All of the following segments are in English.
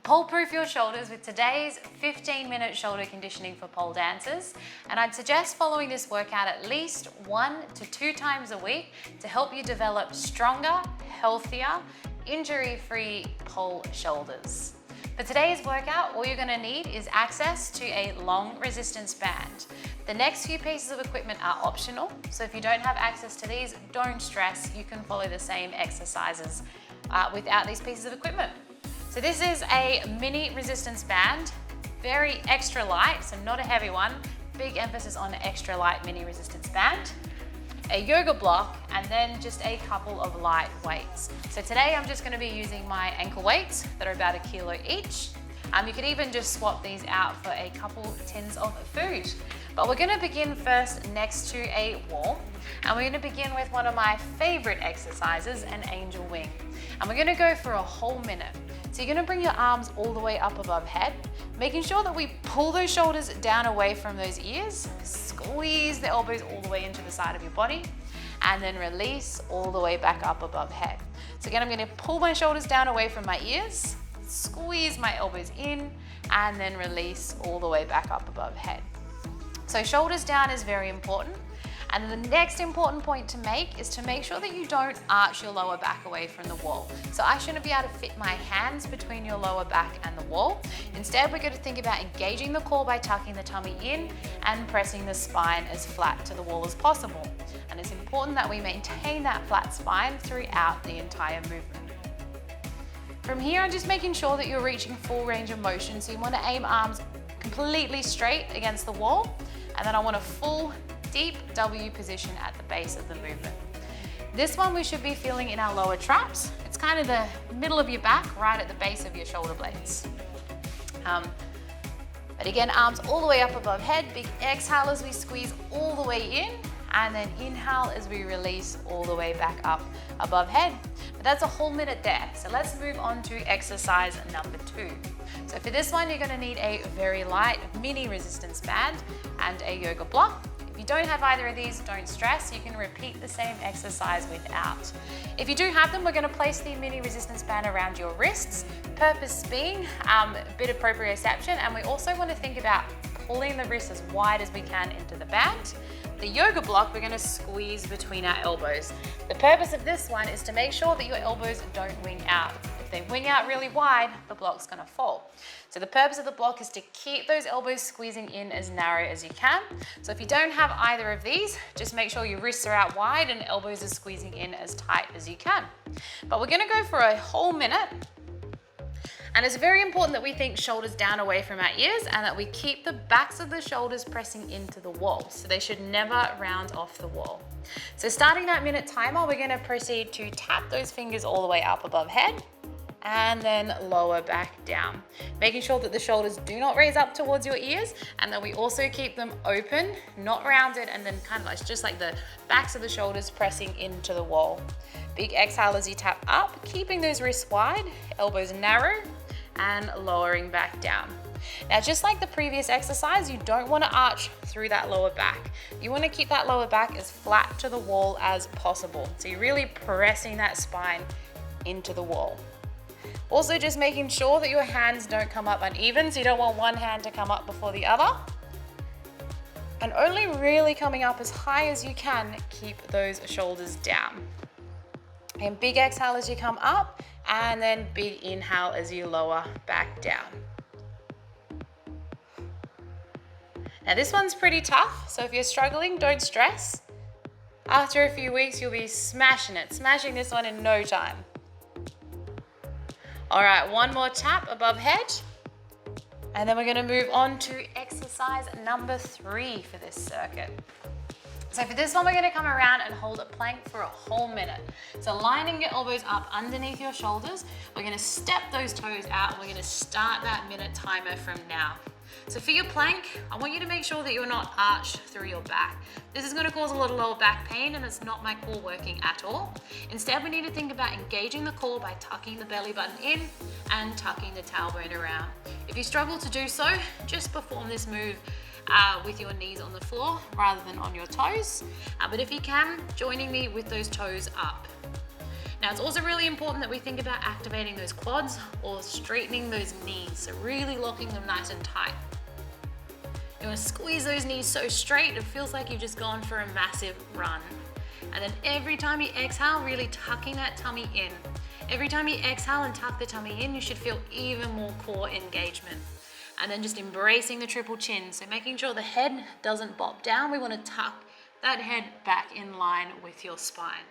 Pole-proof your shoulders with today's 15-minute shoulder conditioning for pole dancers, and I'd suggest following this workout at least 1 to 2 times a week to help you develop stronger, healthier, injury-free pole shoulders. For today's workout, all you're going to need is access to a long resistance band. The next few pieces of equipment are optional, so if you don't have access to these, don't stress, you can follow the same exercises without these pieces of equipment. So this is a mini resistance band, very extra light, so not a heavy one. Big emphasis on extra light mini resistance band. A yoga block, and then just a couple of light weights. So today I'm just going to be using my ankle weights that are about 1 kilo each. You could even just swap these out for a couple tins of food. But we're going to begin first next to a wall, and we're going to begin with one of my favorite exercises, an angel wing. And we're going to go for a whole minute. So you're going to bring your arms all the way up above head, making sure that we pull those shoulders down away from those ears, squeeze the elbows all the way into the side of your body, and then release all the way back up above head. So again, I'm going to pull my shoulders down away from my ears, squeeze my elbows in, and then release all the way back up above head. So shoulders down is very important. And the next important point to make is to make sure that you don't arch your lower back away from the wall. So I shouldn't be able to fit my hands between your lower back and the wall. Instead, we're going to think about engaging the core by tucking the tummy in and pressing the spine as flat to the wall as possible. And it's important that we maintain that flat spine throughout the entire movement. From here, I'm just making sure that you're reaching full range of motion. So you want to aim arms completely straight against the wall. And then I want a full deep W position at the base of the movement. This one we should be feeling in our lower traps. It's kind of the middle of your back, right at the base of your shoulder blades. But again, arms all the way up above head. Big exhale as we squeeze all the way in, and then inhale as we release all the way back up above head. But that's a whole minute there. So let's move on to exercise number 2. So for this one, you're going to need a very light mini resistance band and a yoga block. If you don't have either of these, don't stress. You can repeat the same exercise without. If you do have them, we're going to place the mini resistance band around your wrists. Purpose being a bit of proprioception, and we also want to think about pulling the wrists as wide as we can into the band. The yoga block, we're going to squeeze between our elbows. The purpose of this one is to make sure that your elbows don't wing out. If they wing out really wide, the block's going to fall. So the purpose of the block is to keep those elbows squeezing in as narrow as you can. So if you don't have either of these, just make sure your wrists are out wide and elbows are squeezing in as tight as you can. But we're going to go for a whole minute. And it's very important that we think shoulders down away from our ears and that we keep the backs of the shoulders pressing into the wall. So they should never round off the wall. So starting that minute timer, we're going to proceed to tap those fingers all the way up above head and then lower back down. Making sure that the shoulders do not raise up towards your ears and that we also keep them open, not rounded, and then kind of like just like the backs of the shoulders pressing into the wall. Big exhale as you tap up, keeping those wrists wide, elbows narrow, and lowering back down. Now, just like the previous exercise, you don't want to arch through that lower back. You want to keep that lower back as flat to the wall as possible. So you're really pressing that spine into the wall. Also, just making sure that your hands don't come up uneven, so you don't want one hand to come up before the other. And only really coming up as high as you can, keep those shoulders down. And big exhale as you come up, and then big inhale as you lower back down. Now this one's pretty tough, so if you're struggling, don't stress. After a few weeks, you'll be smashing this one in no time. All right, one more tap above head. And then we're gonna move on to exercise number 3 for this circuit. So for this one, we're gonna come around and hold a plank for a whole minute. So lining your elbows up underneath your shoulders, we're gonna step those toes out, and we're gonna start that minute timer from now. So for your plank, I want you to make sure that you're not arched through your back. This is going to cause a lot of lower back pain, and it's not my core working at all. Instead, we need to think about engaging the core by tucking the belly button in and tucking the tailbone around. If you struggle to do so, just perform this move with your knees on the floor rather than on your toes. But if you can, joining me with those toes up. Now it's also really important that we think about activating those quads or straightening those knees, so really locking them nice and tight. You want to squeeze those knees so straight it feels like you've just gone for a massive run. And then every time you exhale, really tucking that tummy in. Every time you exhale and tuck the tummy in, you should feel even more core engagement. And then just embracing the triple chin. So making sure the head doesn't bop down. We want to tuck that head back in line with your spine.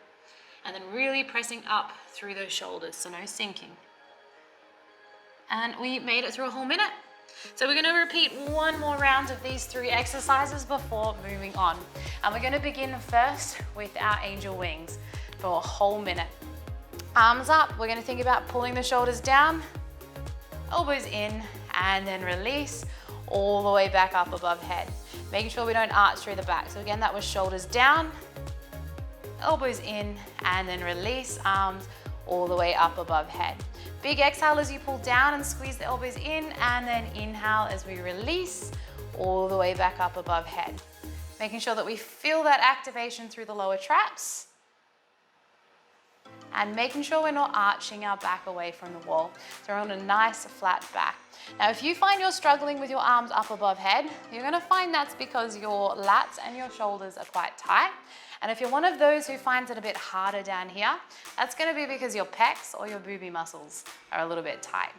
And then really pressing up through those shoulders, so no sinking. And we made it through a whole minute. So we're going to repeat one more round of these 3 exercises before moving on. And we're going to begin first with our angel wings for a whole minute. Arms up, we're going to think about pulling the shoulders down, elbows in, and then release all the way back up above head. Making sure we don't arch through the back. So again, that was shoulders down, elbows in, and then release, arms all the way up above head. Big exhale as you pull down and squeeze the elbows in, and then inhale as we release all the way back up above head. Making sure that we feel that activation through the lower traps, and making sure we're not arching our back away from the wall. So we're on a nice flat back. Now, if you find you're struggling with your arms up above head, you're gonna find that's because your lats and your shoulders are quite tight. And if you're one of those who finds it a bit harder down here, that's gonna be because your pecs or your booby muscles are a little bit tight.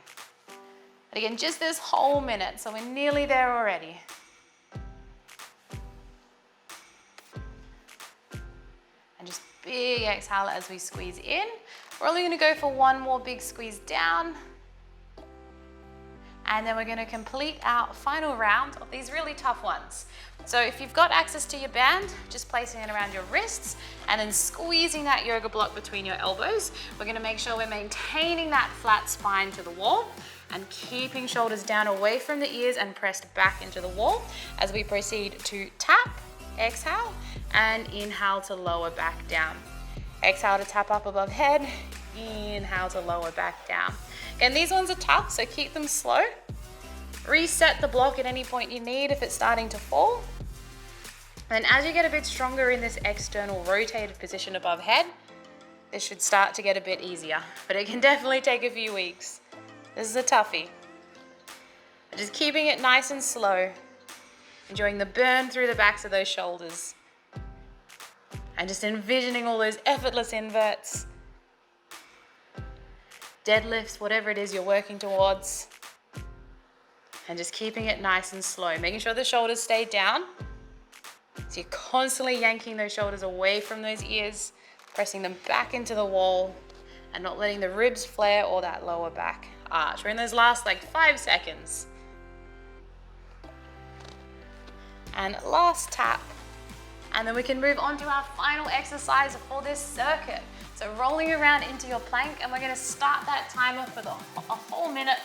But again, just this whole minute, so we're nearly there already. And just big exhale as we squeeze in. We're only gonna go for one more big squeeze down. And then we're gonna complete our final round of these really tough ones. So if you've got access to your band, just placing it around your wrists and then squeezing that yoga block between your elbows. We're gonna make sure we're maintaining that flat spine to the wall and keeping shoulders down away from the ears and pressed back into the wall as we proceed to tap, exhale, and inhale to lower back down. Exhale to tap up above head, inhale to lower back down. Again, these ones are tough, so keep them slow. Reset the block at any point you need if it's starting to fall. And as you get a bit stronger in this external rotated position above head, this should start to get a bit easier, but it can definitely take a few weeks. This is a toughie. But just keeping it nice and slow, enjoying the burn through the backs of those shoulders, and just envisioning all those effortless inverts, deadlifts, whatever it is you're working towards, and just keeping it nice and slow, making sure the shoulders stay down. So you're constantly yanking those shoulders away from those ears, pressing them back into the wall, and not letting the ribs flare or that lower back arch. We're in those last like 5 seconds. And last tap. And then we can move on to our final exercise for this circuit. So rolling around into your plank, and we're gonna start that timer for a whole minute.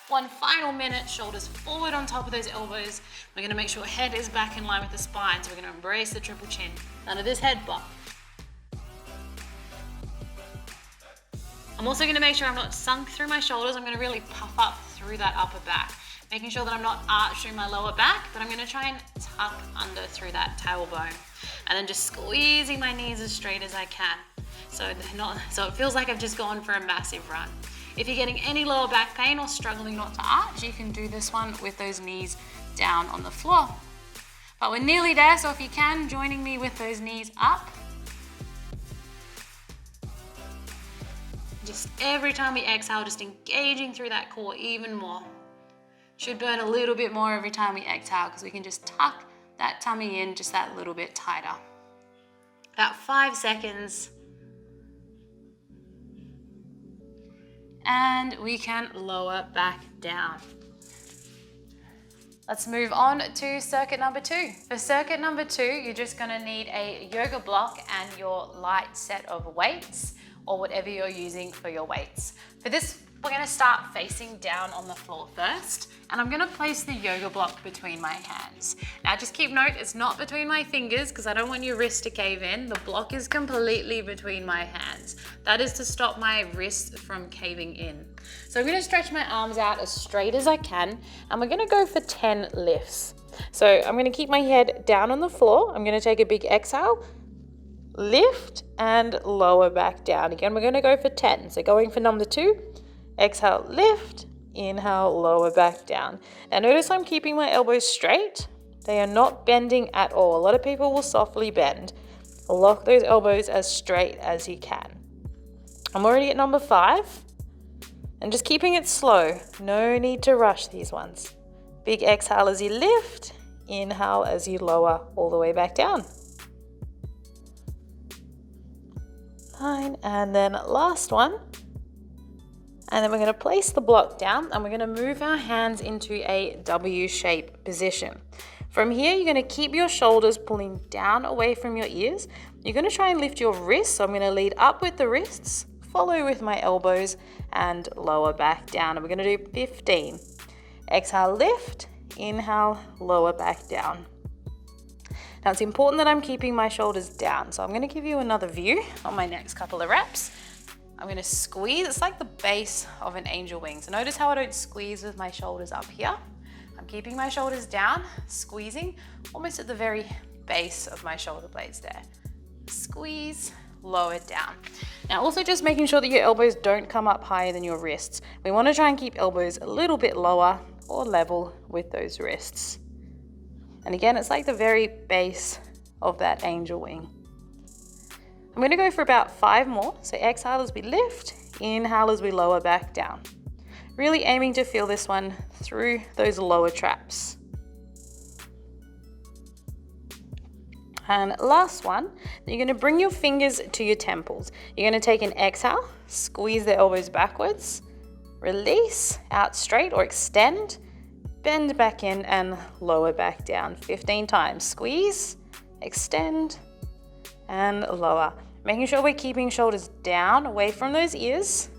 One final minute, shoulders forward on top of those elbows. We're gonna make sure head is back in line with the spine, so we're gonna embrace the triple chin. None of this head bop. I'm also gonna make sure I'm not sunk through my shoulders. I'm gonna really puff up through that upper back, making sure that I'm not arched through my lower back, but I'm gonna try and tuck under through that tailbone. And then just squeezing my knees as straight as I can. So it feels like I've just gone for a massive run. If you're getting any lower back pain or struggling not to arch, you can do this one with those knees down on the floor. But we're nearly there, so if you can, joining me with those knees up. Just every time we exhale, just engaging through that core even more. Should burn a little bit more every time we exhale because we can just tuck that tummy in just that little bit tighter. About 5 seconds. And we can lower back down. Let's move on to circuit number 2. For circuit number 2, you're just gonna need a yoga block and your light set of weights or whatever you're using for your weights. For this, we're gonna start facing down on the floor first, and I'm gonna place the yoga block between my hands. Now just keep note, it's not between my fingers because I don't want your wrist to cave in. The block is completely between my hands. That is to stop my wrists from caving in. So I'm gonna stretch my arms out as straight as I can, and we're gonna go for 10 lifts. So I'm gonna keep my head down on the floor. I'm gonna take a big exhale, lift, and lower back down. Again, we're going to go for 10. So going for number 2, exhale, lift, inhale, lower back down. Now notice I'm keeping my elbows straight. They are not bending at all. A lot of people will softly bend. Lock those elbows as straight as you can. I'm already at number 5. And just keeping it slow. No need to rush these ones. Big exhale as you lift. Inhale as you lower all the way back down. 9, and then last one. And then we're going to place the block down and we're going to move our hands into a W-shaped position. From here, you're going to keep your shoulders pulling down away from your ears. You're going to try and lift your wrists. So I'm going to lead up with the wrists, follow with my elbows, and lower back down. And we're going to do 15. Exhale, lift, inhale, lower back down. Now it's important that I'm keeping my shoulders down. So I'm going to give you another view on my next couple of reps. I'm going to squeeze. It's like the base of an angel wing. So notice how I don't squeeze with my shoulders up here. I'm keeping my shoulders down, squeezing almost at the very base of my shoulder blades there. Squeeze, lower it down. Now also just making sure that your elbows don't come up higher than your wrists. We want to try and keep elbows a little bit lower or level with those wrists. And again, it's like the very base of that angel wing. I'm going to go for about 5 more. So exhale as we lift, inhale as we lower back down. Really aiming to feel this one through those lower traps. And last one, you're going to bring your fingers to your temples. You're going to take an exhale, squeeze the elbows backwards, release, out straight or extend, bend back in and lower back down 15 times. Squeeze, extend, and lower. Making sure we're keeping shoulders down away from those ears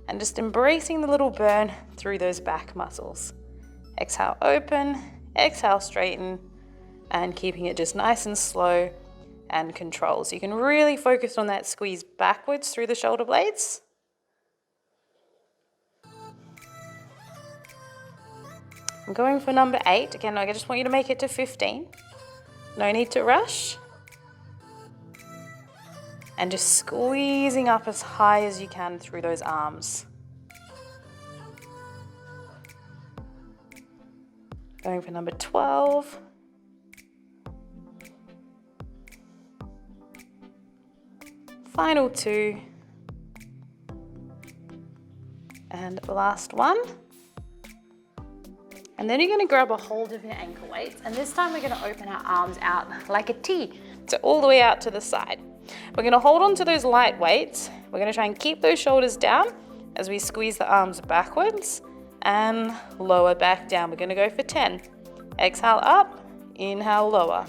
and just embracing the little burn through those back muscles. Exhale, open, exhale, straighten, and keeping it just nice and slow and controlled. So you can really focus on that squeeze backwards through the shoulder blades. I'm going for number 8. Again, I just want you to make it to 15. No need to rush. And just squeezing up as high as you can through those arms. Going for number 12. Final 2. And the last one. And then you're going to grab a hold of your ankle weights. And this time we're going to open our arms out like a T. So all the way out to the side. We're going to hold on to those light weights. We're going to try and keep those shoulders down as we squeeze the arms backwards and lower back down. We're going to go for 10. Exhale up, inhale lower.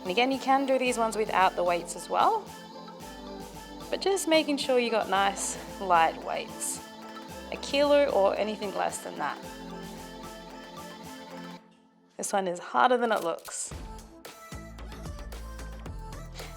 And again, you can do these ones without the weights as well, but just making sure you got nice light weights. 1 kilo or anything less than that. This one is harder than it looks.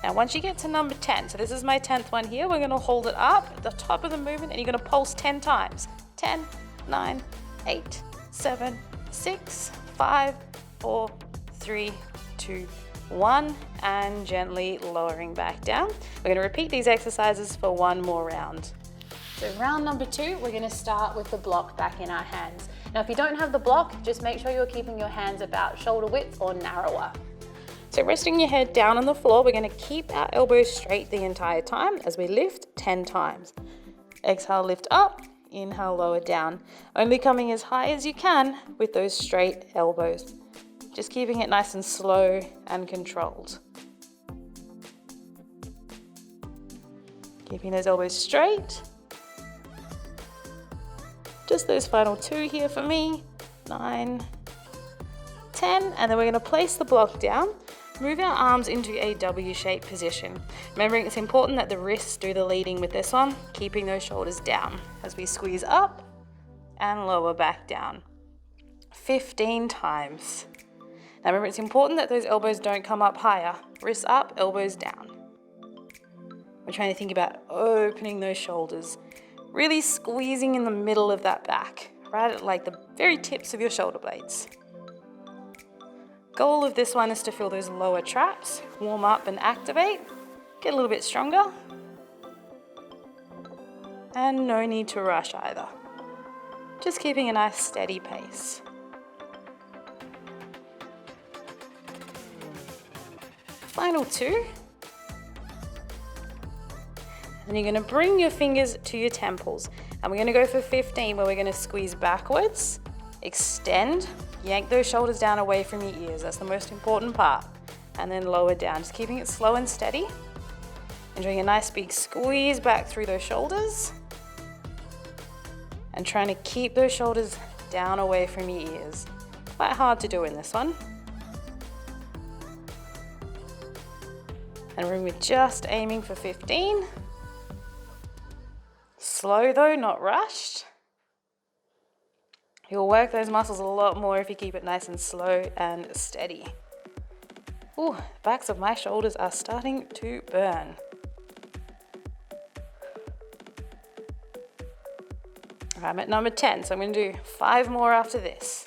Now once you get to number 10, so this is my 10th one here, we're going to hold it up at the top of the movement and you're going to pulse 10 times. 10, 9, 8, 7, 6, 5, 4, 3, 2, 1, and gently lowering back down. We're going to repeat these exercises for 1 more round. So round number 2, we're going to start with the block back in our hands. Now if you don't have the block, just make sure you're keeping your hands about shoulder width or narrower. So resting your head down on the floor, we're going to keep our elbows straight the entire time as we lift 10 times. Exhale, lift up, inhale, lower down. Only coming as high as you can with those straight elbows. Just keeping it nice and slow and controlled. Keeping those elbows straight. Just those final 2 here for me. 9, 10, and then we're going to place the block down. Move our arms into a W-shaped position. Remembering it's important that the wrists do the leading with this one, keeping those shoulders down as we squeeze up and lower back down. 15 times. Now remember, it's important that those elbows don't come up higher. Wrists up, elbows down. We're trying to think about opening those shoulders. Really squeezing in the middle of that back, right at like the very tips of your shoulder blades. Goal of this one is to feel those lower traps, warm up and activate, get a little bit stronger, and no need to rush either. Just keeping a nice steady pace. Final 2. And you're gonna bring your fingers to your temples. And we're gonna go for 15 where we're gonna squeeze backwards, extend, yank those shoulders down away from your ears. That's the most important part. And then lower down, just keeping it slow and steady. Enjoying a nice big squeeze back through those shoulders. And trying to keep those shoulders down away from your ears. Quite hard to do in this one. And we're just aiming for 15. Slow though, not rushed. You'll work those muscles a lot more if you keep it nice and slow and steady. Ooh, the backs of my shoulders are starting to burn. I'm at number 10, so I'm going to do 5 more after this.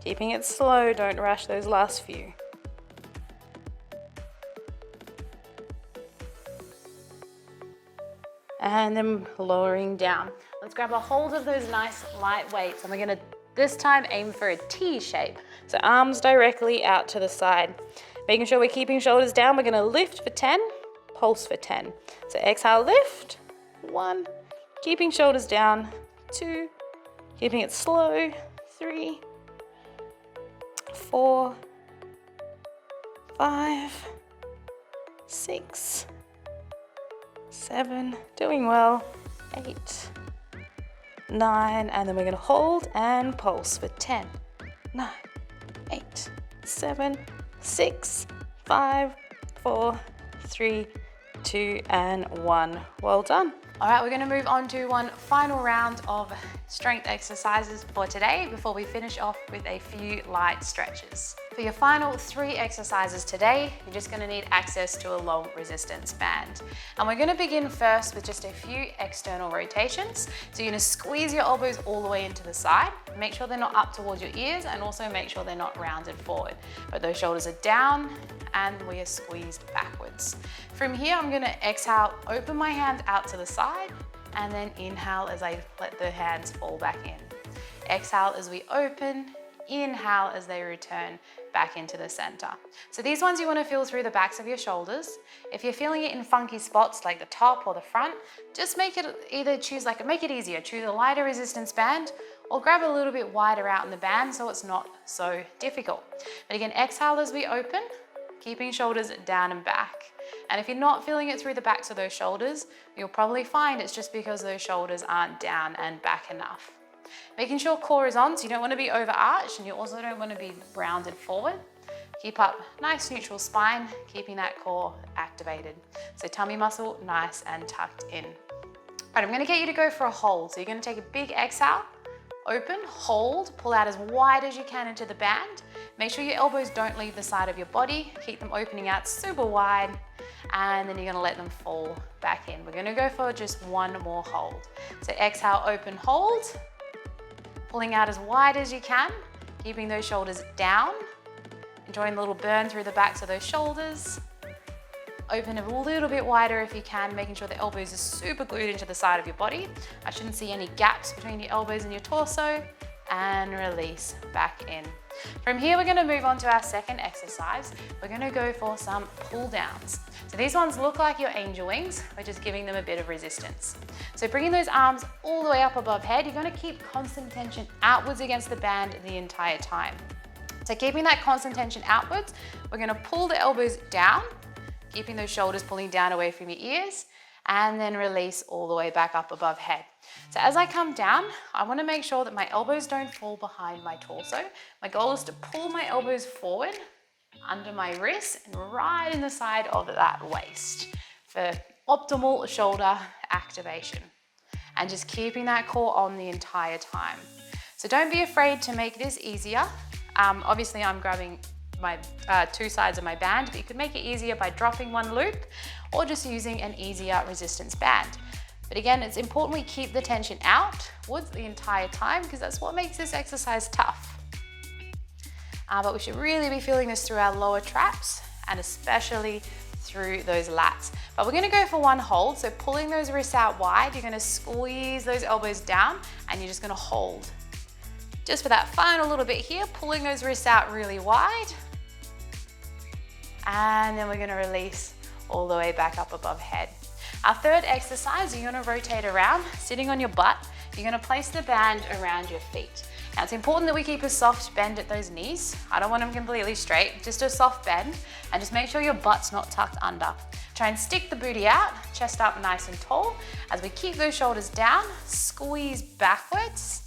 Keeping it slow, don't rush those last few. And then lowering down. Let's grab a hold of those nice light weights, and we're gonna this time aim for a T shape. So arms directly out to the side. Making sure we're keeping shoulders down. We're gonna lift for 10, pulse for 10. So exhale, lift, 1, keeping shoulders down, 2, keeping it slow, 3, 4, 5, 6, 7, doing well, 8, 9, and then we're gonna hold and pulse for 10, 9, 8, 7, 6, 5, 4, 3, 2, and 1. Well done. All right, we're gonna move on to one final round of strength exercises for today before we finish off with a few light stretches. For your final 3 exercises today, you're just gonna need access to a long resistance band. And we're gonna begin first with just a few external rotations. So you're gonna squeeze your elbows all the way into the side, make sure they're not up towards your ears, and also make sure they're not rounded forward. But those shoulders are down and we are squeezed backwards. From here, I'm gonna exhale, open my hand out to the side, and then inhale as I let the hands fall back in. Exhale as we open, inhale as they return back into the center. So these ones you want to feel through the backs of your shoulders. If you're feeling it in funky spots like the top or the front, just make it make it easier. Choose a lighter resistance band or grab a little bit wider out in the band so it's not so difficult. But again, exhale as we open, keeping shoulders down and back. And if you're not feeling it through the backs of those shoulders, you'll probably find it's just because those shoulders aren't down and back enough. Making sure core is on, so you don't want to be over-arched and you also don't want to be rounded forward. Keep up nice neutral spine, keeping that core activated. So tummy muscle nice and tucked in. All right, I'm going to get you to go for a hold. So you're going to take a big exhale, open, hold, pull out as wide as you can into the band. Make sure your elbows don't leave the side of your body. Keep them opening out super wide, and then you're gonna let them fall back in. We're gonna go for just one more hold. So exhale, open, hold, pulling out as wide as you can, keeping those shoulders down, enjoying the little burn through the backs of those shoulders. Open a little bit wider if you can, making sure the elbows are super glued into the side of your body. I shouldn't see any gaps between your elbows and your torso, and release back in. From here, we're gonna move on to our second exercise. We're gonna go for some pull downs. So these ones look like your angel wings. We're just giving them a bit of resistance. So bringing those arms all the way up above head, you're gonna keep constant tension outwards against the band the entire time. So keeping that constant tension outwards, we're gonna pull the elbows down, keeping those shoulders pulling down away from your ears, and then release all the way back up above head. So as I come down, I want to make sure that my elbows don't fall behind my torso. My goal is to pull my elbows forward under my wrists and right in the side of that waist for optimal shoulder activation. And just keeping that core on the entire time. So don't be afraid to make this easier. Obviously I'm grabbing my two sides of my band, but you could make it easier by dropping one loop or just using an easier resistance band. But again, it's important we keep the tension outwards the entire time because that's what makes this exercise tough. But we should really be feeling this through our lower traps and especially through those lats. But we're gonna go for one hold. So pulling those wrists out wide, you're gonna squeeze those elbows down and you're just gonna hold. Just for that final little bit here, pulling those wrists out really wide. And then we're gonna release all the way back up above head. Our third exercise, you're gonna rotate around, sitting on your butt. You're gonna place the band around your feet. Now it's important that we keep a soft bend at those knees. I don't want them completely straight, just a soft bend, and just make sure your butt's not tucked under. Try and stick the booty out, chest up nice and tall. As we keep those shoulders down, squeeze backwards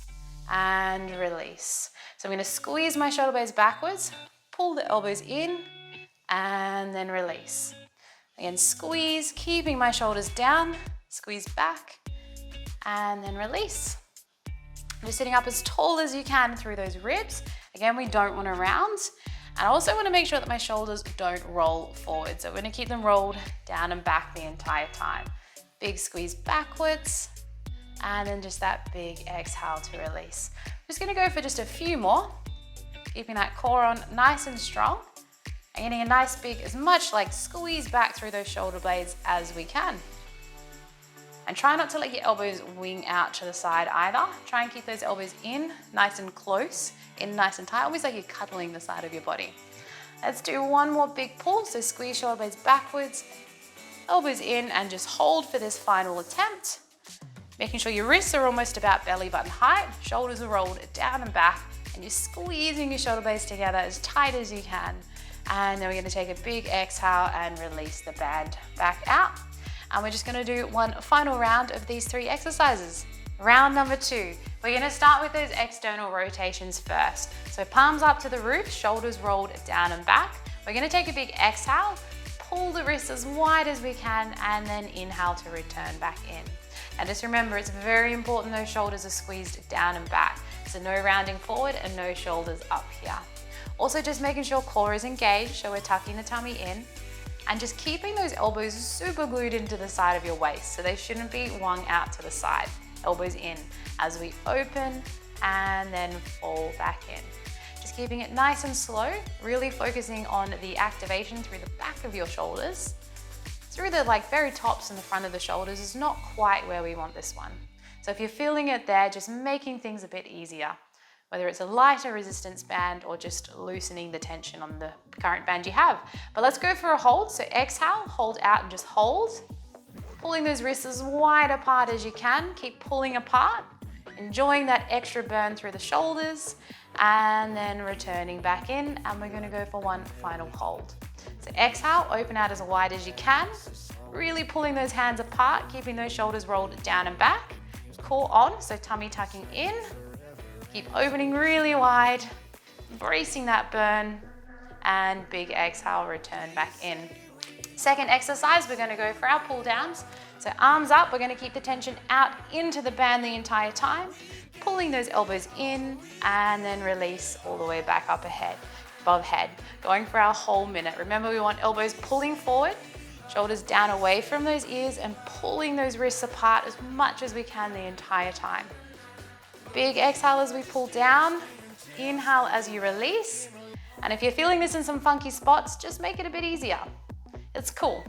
and release. So I'm gonna squeeze my shoulder blades backwards, pull the elbows in, and then release. Again, squeeze, keeping my shoulders down, squeeze back, and then release. Just sitting up as tall as you can through those ribs. Again, we don't want to round. And I also want to make sure that my shoulders don't roll forward. So we're going to keep them rolled down and back the entire time. Big squeeze backwards, and then just that big exhale to release. I'm just going to go for just a few more, keeping that core on nice and strong, and getting a nice big, as much like squeeze back through those shoulder blades as we can. And try not to let your elbows wing out to the side either. Try and keep those elbows in nice and close, in nice and tight, almost like you're cuddling the side of your body. Let's do one more big pull. So squeeze shoulder blades backwards, elbows in, and just hold for this final attempt. Making sure your wrists are almost about belly button height, shoulders are rolled down and back, and you're squeezing your shoulder blades together as tight as you can. And then we're gonna take a big exhale and release the band back out. And we're just gonna do one final round of these 3 exercises. Round number 2. We're gonna start with those external rotations first. So palms up to the roof, shoulders rolled down and back. We're gonna take a big exhale, pull the wrists as wide as we can, and then inhale to return back in. And just remember, it's very important those shoulders are squeezed down and back. So no rounding forward and no shoulders up here. Also just making sure core is engaged, so we're tucking the tummy in. And just keeping those elbows super glued into the side of your waist, so they shouldn't be wung out to the side. Elbows in as we open and then fall back in. Just keeping it nice and slow, really focusing on the activation through the back of your shoulders. Through the very tops and the front of the shoulders is not quite where we want this one. So if you're feeling it there, just making things a bit easier. Whether it's a lighter resistance band or just loosening the tension on the current band you have. But let's go for a hold. So exhale, hold out and just hold. Pulling those wrists as wide apart as you can. Keep pulling apart, enjoying that extra burn through the shoulders, and then returning back in. And we're gonna go for one final hold. So exhale, open out as wide as you can. Really pulling those hands apart, keeping those shoulders rolled down and back. Core on, so tummy tucking in. Keep opening really wide, embracing that burn, and big exhale, return back in. Second exercise, we're gonna go for our pull downs. So arms up, we're gonna keep the tension out into the band the entire time, pulling those elbows in, and then release all the way back up ahead, above head. Going for our whole minute. Remember, we want elbows pulling forward, shoulders down away from those ears, and pulling those wrists apart as much as we can the entire time. Big exhale as we pull down, inhale as you release. And if you're feeling this in some funky spots, just make it a bit easier. It's cool.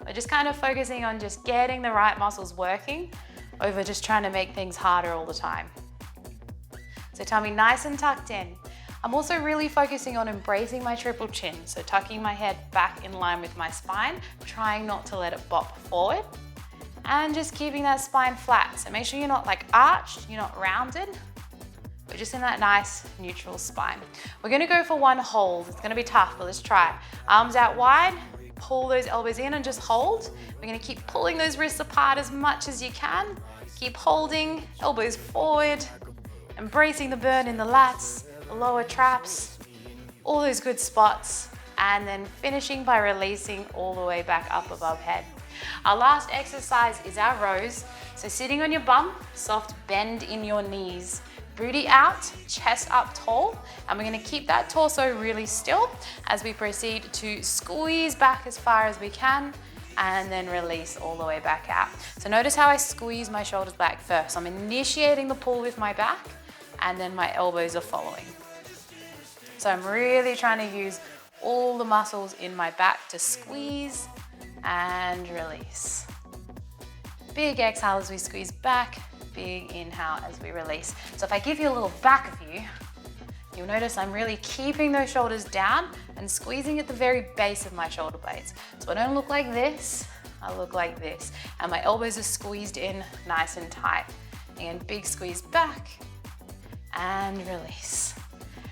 We're just kind of focusing on just getting the right muscles working over just trying to make things harder all the time. So tummy nice and tucked in. I'm also really focusing on embracing my triple chin. So tucking my head back in line with my spine, trying not to let it bop forward. And just keeping that spine flat. So make sure you're not arched, you're not rounded. We're just in that nice neutral spine. We're gonna go for one hold. It's gonna be tough, but let's try it. Arms out wide, pull those elbows in and just hold. We're gonna keep pulling those wrists apart as much as you can. Keep holding, elbows forward, embracing the burn in the lats, the lower traps, all those good spots. And then finishing by releasing all the way back up above head. Our last exercise is our rows. So sitting on your bum, soft bend in your knees. booty out, chest up tall, and we're gonna keep that torso really still as we proceed to squeeze back as far as we can and then release all the way back out. So notice how I squeeze my shoulders back first. I'm initiating the pull with my back and then my elbows are following. So I'm really trying to use all the muscles in my back to squeeze and release. Big exhale as we squeeze back, big inhale as we release. So if I give you a little back view, you'll notice I'm really keeping those shoulders down and squeezing at the very base of my shoulder blades. So I don't look like this, I look like this. And my elbows are squeezed in nice and tight. And big squeeze back and release.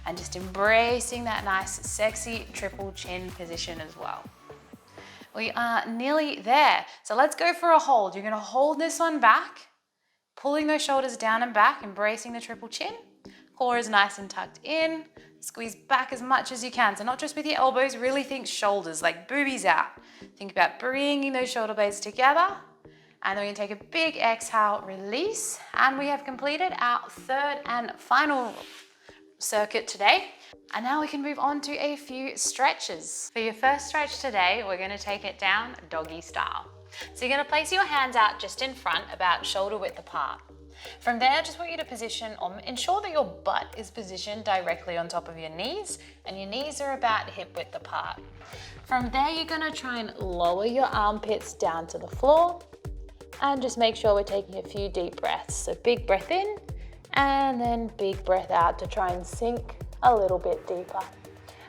And just embracing that nice, sexy triple chin position as well. We are nearly there. So let's go for a hold. You're gonna hold this one back, pulling those shoulders down and back, embracing the triple chin. Core is nice and tucked in. Squeeze back as much as you can. So not just with your elbows, really think shoulders, like boobies out. Think about bringing those shoulder blades together. And then we're gonna take a big exhale, release. And we have completed our third and final circuit today. And now we can move on to a few stretches. For your first stretch today, we're gonna take it down doggy style. So you're gonna place your hands out just in front, about shoulder width apart. From there, I just want you to position, ensure that your butt is positioned directly on top of your knees and your knees are about hip width apart. From there, you're gonna try and lower your armpits down to the floor and just make sure we're taking a few deep breaths. So big breath in and then big breath out to try and sink a little bit deeper.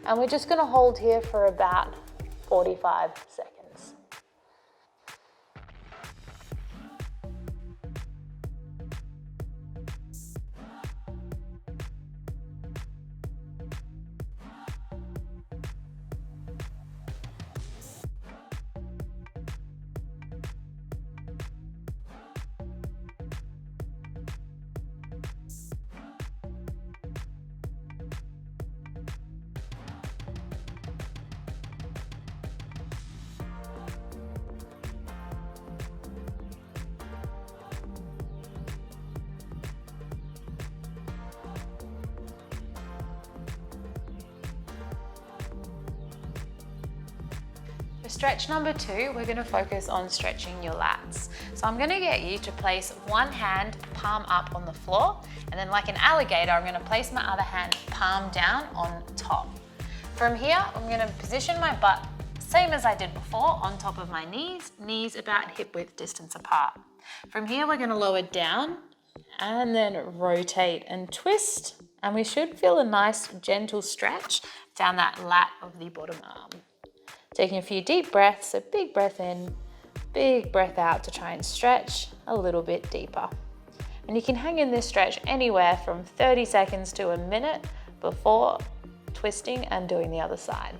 And we're just gonna hold here for about 45 seconds. For stretch number 2, we're gonna focus on stretching your lats. So I'm gonna get you to place one hand palm up on the floor, and then like an alligator, I'm gonna place my other hand palm down on top. From here, I'm gonna position my butt, same as I did before, on top of my knees about hip width distance apart. From here, we're gonna lower down and then rotate and twist, and we should feel a nice gentle stretch down that lat of the bottom arm. Taking a few deep breaths, so big breath in, big breath out to try and stretch a little bit deeper. And you can hang in this stretch anywhere from 30 seconds to a minute before twisting and doing the other side.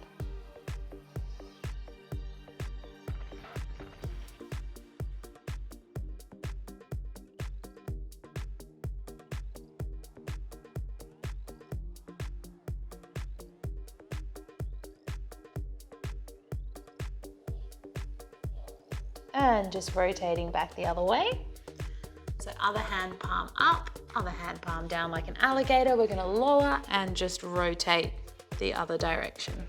And just rotating back the other way. So other hand palm up, other hand palm down like an alligator. We're gonna lower and just rotate the other direction.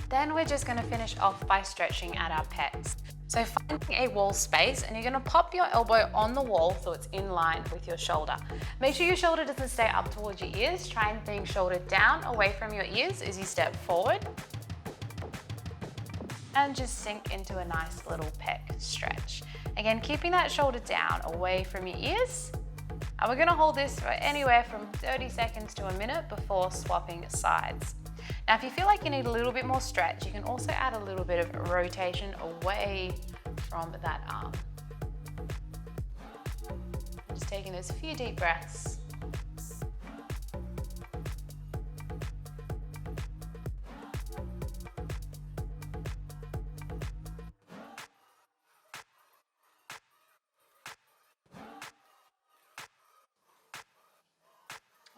Then we're just gonna finish off by stretching at our pecs. So finding a wall space, and you're gonna pop your elbow on the wall so it's in line with your shoulder. Make sure your shoulder doesn't stay up towards your ears. Try and think shoulder down away from your ears as you step forward. And just sink into a nice little pec stretch. Again, keeping that shoulder down away from your ears. And we're gonna hold this for anywhere from 30 seconds to a minute before swapping sides. Now, if you feel like you need a little bit more stretch, you can also add a little bit of rotation away from that arm. Just taking those few deep breaths.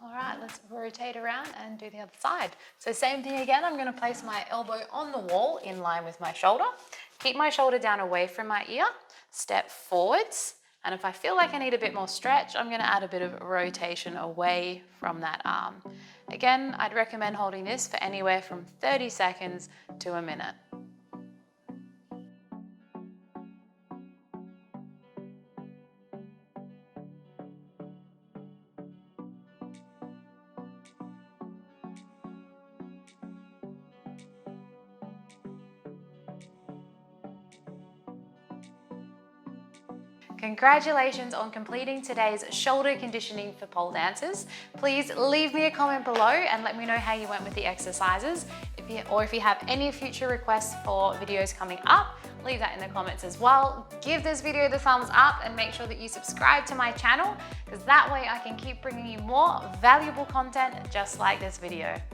All right, let's rotate around and do the other side. So same thing again, I'm gonna place my elbow on the wall in line with my shoulder. Keep my shoulder down away from my ear, step forwards, and if I feel like I need a bit more stretch, I'm gonna add a bit of rotation away from that arm. Again, I'd recommend holding this for anywhere from 30 seconds to a minute. Congratulations on completing today's shoulder conditioning for pole dancers. Please leave me a comment below and let me know how you went with the exercises. If you have any future requests for videos coming up, leave that in the comments as well. Give this video the thumbs up and make sure that you subscribe to my channel, because that way I can keep bringing you more valuable content just like this video.